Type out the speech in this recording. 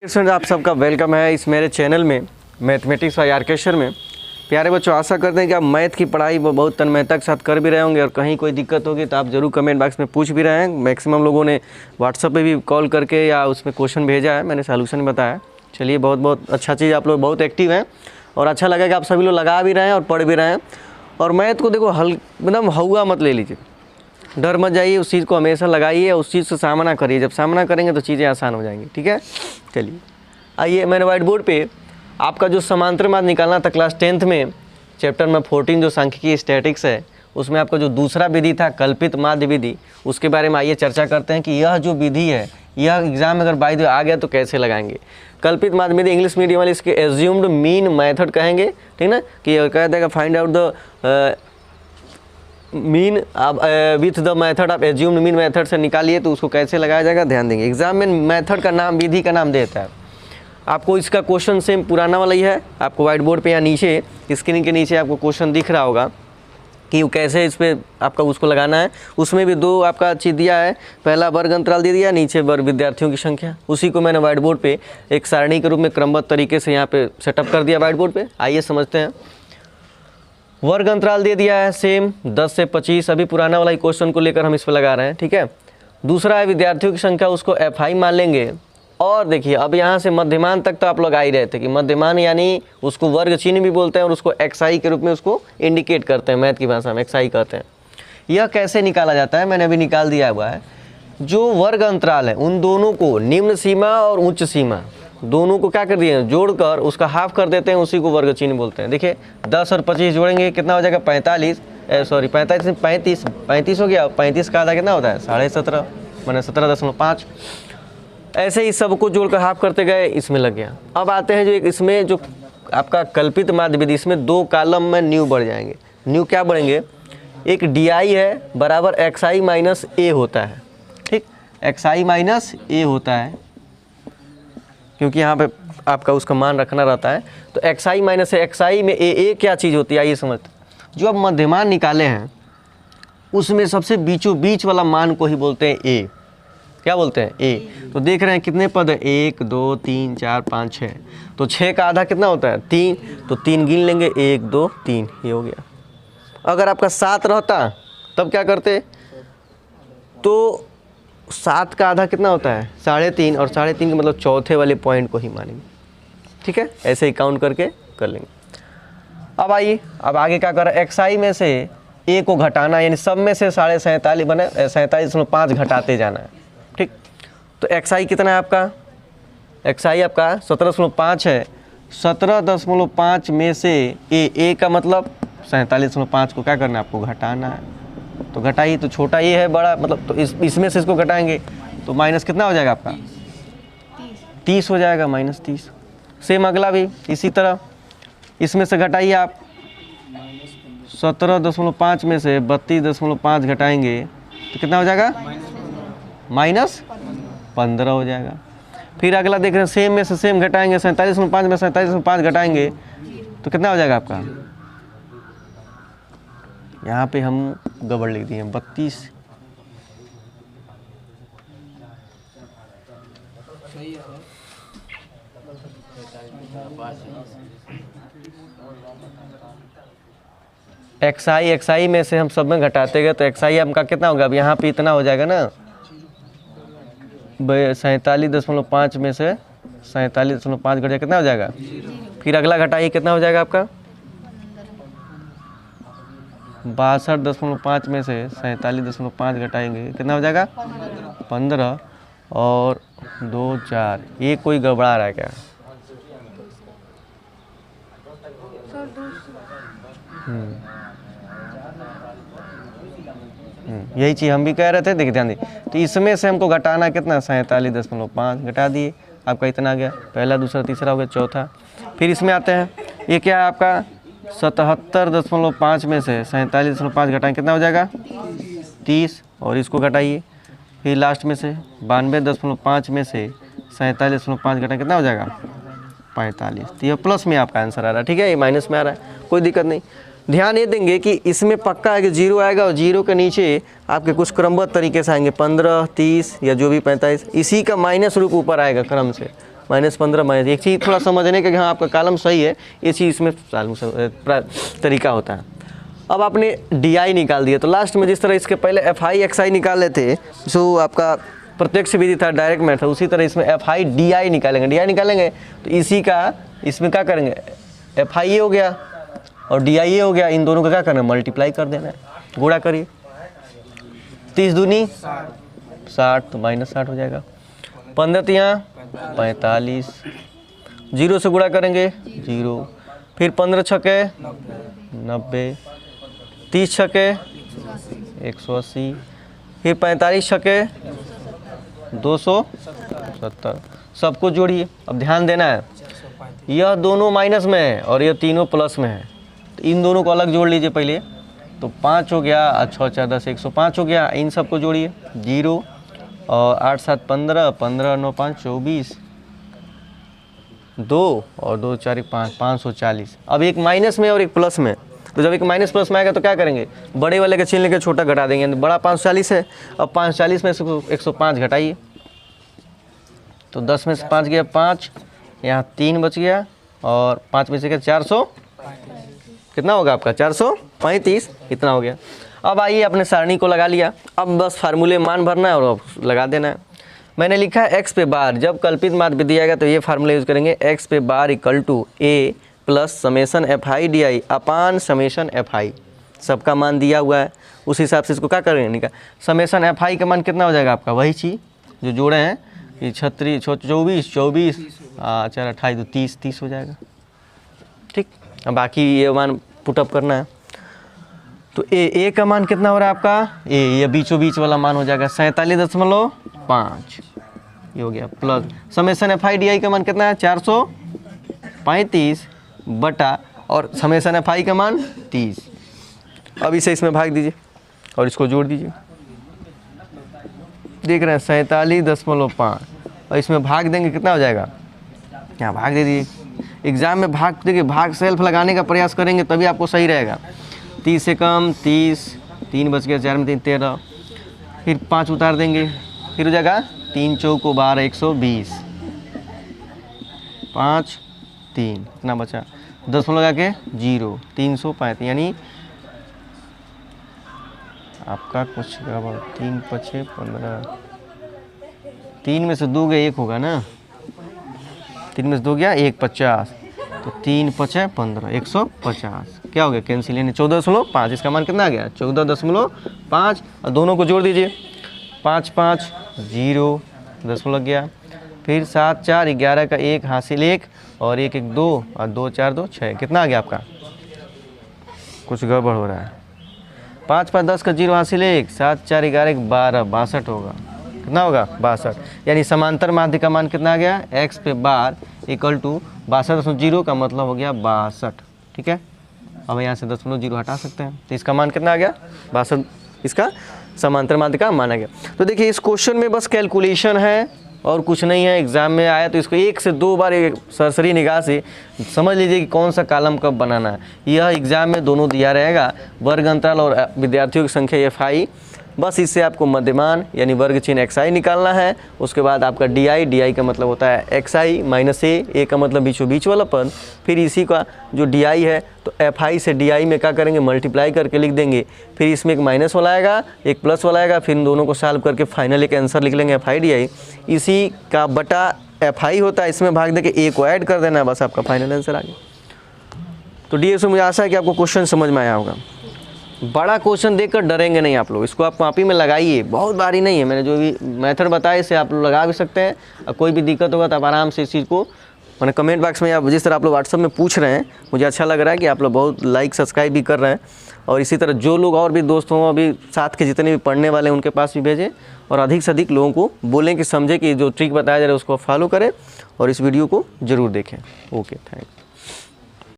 Student आप सबका welcome है इस मेरे चैनल में मैथमेटिक्स बाय आर्केस्टर में। प्यारे बच्चों, आशा करते हैं कि आप मैथ की पढ़ाई बहुत तन्मयता के साथ कर भी रहे होंगे और कहीं कोई दिक्कत होगी तो आप ज़रूर कमेंट बॉक्स में पूछ भी रहे हैं। मैक्सिमम लोगों ने व्हाट्सएप पे भी कॉल करके या उसमें क्वेश्चन भेजा है, मैंने सॉल्यूशन बताया। चलिए, बहुत बहुत अच्छा चीज़, आप लोग बहुत एक्टिव हैं और अच्छा लगा कि आप सभी लोग लगा भी रहे हैं और पढ़ भी रहे हैं। और मैथ को देखो एकदम हवा मत ले लीजिए, डर मत जाइए, उस चीज़ को हमेशा लगाइए, उस चीज़ से सामना करिए। जब सामना करेंगे तो चीज़ें आसान हो जाएंगी। ठीक है, चलिए आइए, मैंने व्हाइट बोर्ड पे आपका जो समांतर माध्य निकालना था क्लास 10th में चैप्टर में 14 जो सांख्यिकी स्टैटिक्स है, उसमें आपका जो दूसरा विधि था कल्पित माध्य विधि, उसके बारे में आइए चर्चा करते हैं कि यह जो विधि है यह एग्जाम में अगर बाय द वे आ गया तो कैसे लगाएंगे। कल्पित माध्य विधि इंग्लिश मीडियम वाले इसके एज्यूम्ड मीन मेथड कहेंगे, ठीक ना, कि कह देगा फाइंड आउट द मीन आप विथ द मेथड आप एज्यूम्ड मीन मेथड से निकालिए तो उसको कैसे लगाया जाएगा, ध्यान देंगे। एग्जाम में मेथड का नाम, विधि का नाम देता है आपको। इसका क्वेश्चन सेम पुराना वाला ही है, आपको व्हाइट बोर्ड पे या नीचे स्क्रीन के नीचे आपको क्वेश्चन दिख रहा होगा कि वो कैसे इस पर आपका उसको लगाना है। उसमें भी दो आपका चीज़ दिया है, पहला वर्ग अंतराल दे दिया, नीचे वर्ग विद्यार्थियों की संख्या। उसी को मैंने व्हाइट बोर्ड पे एक सारणी के रूप में क्रमबद्ध तरीके से यहाँ पे सेटअप कर दिया व्हाइट बोर्ड पे। आइए समझते हैं। वर्ग अंतराल दे दिया है सेम 10 से 25, अभी पुराना वाला ही क्वेश्चन को लेकर हम इस पर लगा रहे हैं। ठीक है, दूसरा है विद्यार्थियों की संख्या, उसको FI मान लेंगे। और देखिए अब यहाँ से मध्यमान तक तो आप लोग आ ही रहे थे कि मध्यमान यानी उसको वर्ग चिन्ह भी बोलते हैं और उसको XI के रूप में उसको इंडिकेट करते हैं, मैथ की भाषा में XI कहते हैं। यह कैसे निकाला जाता है, मैंने अभी निकाल दिया हुआ है। जो वर्ग अंतराल है उन दोनों को निम्न सीमा और उच्च सीमा दोनों को क्या कर दिए, जोड़कर उसका हाफ कर देते हैं, उसी को वर्ग चिन्ह बोलते हैं। देखिए 10 और 25 जोड़ेंगे कितना हो जाएगा, 45 35 हो गया। 35 का आधा कितना होता है, 17.5 मैंने 17.5। ऐसे ही सबको जोड़कर हाफ करते गए, इसमें लग गया। अब आते हैं जो एक इसमें जो आपका कल्पित माध्य विधि, इसमें 2 कॉलम में न्यू बढ़ जाएंगे। न्यू क्या बढ़ेंगे, एक DI है बराबर XI माइनस A होता है। ठीक, XI माइनस A होता है क्योंकि यहाँ पे आपका उसका मान रखना रहता है। तो XI माइनस XI में A क्या चीज़ होती है, आइए समझते हैं। जो अब मध्यमान निकाले हैं उसमें सबसे बीचों बीच वाला मान को ही बोलते हैं A। क्या बोलते हैं, A। तो देख रहे हैं कितने पद है, 1 2 3 4 5 6। तो 6 का आधा कितना होता है, 3। तो 3 गिन लेंगे, 1 2 3, ये हो गया। अगर आपका 7 रहता तब क्या करते, तो 7 का आधा कितना होता है, 3.5, और 3.5 का मतलब चौथे वाले पॉइंट को ही मानेंगे। ठीक है, ऐसे ही काउंट करके कर लेंगे। अब आइए, अब आगे क्या कर रहा है, XI में से A को घटाना, यानी सब में से 47.5 बने 47.5 घटाते जाना है। ठीक, तो XI कितना है आपका, XI आपका 17.5 है। 17.5 में से A का मतलब 47.5 को क्या करना है, आपको घटाना है। तो घटाइए, तो छोटा ये है बड़ा, मतलब तो इसमें से इसको घटाएंगे तो माइनस कितना हो जाएगा आपका, 30 हो जाएगा, -30। सेम अगला भी इसी तरह, इसमें से घटाइए आप 17.5 में से 32.5 घटाएंगे तो कितना हो जाएगा, -15 हो जाएगा। फिर अगला देख रहे हैं, सेम में से सेम घटाएंगे, 47.5 में 47.5 घटाएंगे तो कितना हो जाएगा आपका, यहाँ पे हम गड़बड़ लिख दिए 32। XI में से हम सब में घटाते गए तो XI हमका कितना होगा, अब यहाँ पे इतना हो जाएगा ना, 47.5 में से 47.5 घट जाए कितना हो जाएगा। फिर अगला घटाइए, कितना हो जाएगा आपका, 62.5 में से 47.5 घटाएंगे कितना हो जाएगा, 15 और 2 4। ये कोई गड़बड़ा रहा है क्या, यही चीज़ हम भी कह रहे थे। देखिए ध्यान दी, तो इसमें से हमको घटाना कितना, 47.5 घटा दिए, आपका इतना आ गया। पहला दूसरा तीसरा हो गया, चौथा। फिर इसमें आते हैं, ये क्या है आपका 77.5 में से 47.5 घटाएं कितना हो जाएगा, 30, और इसको घटाइए। फिर लास्ट में से 92.5 में से 47.5 घटाएं कितना हो जाएगा, 45। तो ये प्लस में आपका आंसर आ रहा है। ठीक है, ये माइनस में आ रहा है, कोई दिक्कत नहीं। ध्यान ये देंगे कि इसमें पक्का है कि 0 आएगा और 0 के नीचे आपके कुछ क्रमबद्ध तरीके से आएंगे, 15 30 या जो भी 45, इसी का माइनस रूप ऊपर आएगा क्रम से। -15 एक चीज़ थोड़ा समझने का कि हाँ आपका कॉलम सही है, ये चीज़ इसमें तरीका होता है। अब आपने DI निकाल दिया, तो लास्ट में जिस तरह इसके पहले FI XI निकाल लेते जो आपका प्रत्यक्ष विधि था, डायरेक्ट मेथड था, उसी तरह इसमें FI DI निकालेंगे। DI निकालेंगे तो इसी का इसमें क्या करेंगे, FI हो गया और DI हो गया, इन दोनों का क्या करना है, मल्टीप्लाई कर देना है, गुणा करिए। 30 दूनी 60 तो -60 हो जाएगा, 15 तियाँ 45, 0 से गुणा करेंगे 0, फिर 15 छके 90, 30 छके 180, फिर 45 छके 270। सबको जोड़िए। अब ध्यान देना है, यह दोनों माइनस में है और यह तीनों प्लस में है, तो इन दोनों को अलग जोड़ लीजिए पहले। तो 5 हो गया, 6 4 10 105 हो गया, इन सबको जोड़िए 0 और 8 7 15, 15 9 5 24, 2 और 2 4 5 540। अब एक माइनस में और एक प्लस में, तो जब एक माइनस प्लस में आएगा तो क्या करेंगे, बड़े वाले का चिन्ह लेकर छोटा घटा देंगे। बड़ा 540 है, अब 540 में से 105 घटाइए, तो 10 में से 5 गया 5, यहाँ 3 बच गया और 5 में से गया 400, कितना होगा आपका 435, इतना हो गया। अब आइए अपने सारणी को लगा लिया, अब बस फार्मूले मान भरना है और लगा देना है। मैंने लिखा है x पे बार, जब कल्पित मान भी दिया गया तो ये फार्मूला यूज़ करेंगे, x पे bar equal to a plus summation FI DI अपान समेशन FI। सबका मान दिया हुआ है, उस हिसाब से इसको क्या करेंगे निकाल। समेशन FI का मान कितना हो जाएगा आपका, वही चीज़ जो जोड़े हैं, ये 36 24 24 4 28 तो 30 हो जाएगा। ठीक, अब बाकी ये मान पुटअप करना है। तो ए का मान कितना हो रहा है आपका, ये बीचों बीच वाला मान हो जाएगा 47.5, ये हो गया, प्लस समेशन FI DI का मान कितना है 435 बटा और समेशन FI का मान 30। अब इसे इसमें भाग दीजिए और इसको जोड़ दीजिए, देख रहे हैं 47.5 और इसमें भाग देंगे कितना हो जाएगा, यहाँ भाग दे दीजिए। एग्जाम में भाग देखिए, भाग सेल्फ लगाने का प्रयास करेंगे तभी आपको सही रहेगा। 30 से कम 30, 3 बच गया, 4 में 3 13, फिर 5 उतार देंगे, फिर हो जाएगा 3 चौको 12 120, 5 3 इतना बचा, 10 लगा के 0 335, यानी आपका कुछ 3 5 15, 3 में से 2 गया 1 होगा ना, 3 में से 2 गया 1 50, तो 3 5 15 150, क्या हो गया कैंसिल, यानी 14.5। इसका मान कितना आ गया 14.5 और दोनों को जोड़ दीजिए, 5 5 0 10 लग गया, फिर 7 4 11 का 1 हासिल 1 और 1 1 2 और 2 4 2 6, कितना आ गया आपका, कुछ गड़बड़ हो रहा है। 5 5 10 का 0 हासिल 1, 7 4 11 12 62 होगा, कितना होगा 62, यानी समांतर माध्य का मान कितना आ गया, x पे बार इक्वल टू 62.0 का मतलब हो गया 62। ठीक है, अब यहाँ से 0.0 हटा सकते हैं, तो इसका मान कितना आ गया 62, इसका समांतर माध्य का मान आ गया। तो देखिए इस क्वेश्चन में बस कैलकुलेशन है और कुछ नहीं है। एग्जाम में आया तो इसको 1 से 2 बार एक सरसरी निगाह से समझ लीजिए कि कौन सा कॉलम कब बनाना है। यह एग्जाम में दोनों दिया रहेगा, वर्ग अंतराल और विद्यार्थियों की संख्या FI। बस इससे आपको मध्यमान यानी वर्ग चिन्ह XI निकालना है। उसके बाद आपका DI का मतलब होता है XI माइनस A का मतलब बीचों बीच वाला पद। फिर इसी का जो DI है तो FI से DI में क्या करेंगे, मल्टीप्लाई करके लिख देंगे। फिर इसमें एक माइनस वाला आएगा, एक प्लस वाला आएगा, फिर इन दोनों को सॉल्व करके फाइनल एक आंसर लिख लेंगे FI DI। इसी का बटा FI होता है, इसमें भाग देके A को ऐड कर देना है, बस आपका फाइनल आंसर आ गया। तो DSO मुझे आशा है कि आपको क्वेश्चन समझ में आया होगा। बड़ा क्वेश्चन देखकर डरेंगे नहीं आप लोग, इसको आप कॉपी में लगाइए, बहुत भारी नहीं है। मैंने जो भी मेथड बताया इसे आप लोग लगा भी सकते हैं, और कोई भी दिक्कत होगा तो आप आराम से इस चीज़ को मैंने कमेंट बॉक्स में, या जिस तरह आप लोग व्हाट्सअप में पूछ रहे हैं, मुझे अच्छा लग रहा है कि आप लोग बहुत लाइक सब्सक्राइब भी कर रहे हैं। और इसी तरह जो लोग और भी दोस्त हों, अभी साथ के जितने भी पढ़ने वाले हैं उनके पास भी भेजें, और अधिक से अधिक लोगों को बोलें कि समझें कि जो ट्रिक बताया जा रहा है उसको फॉलो करें और इस वीडियो को ज़रूर देखें। Okay, thanks.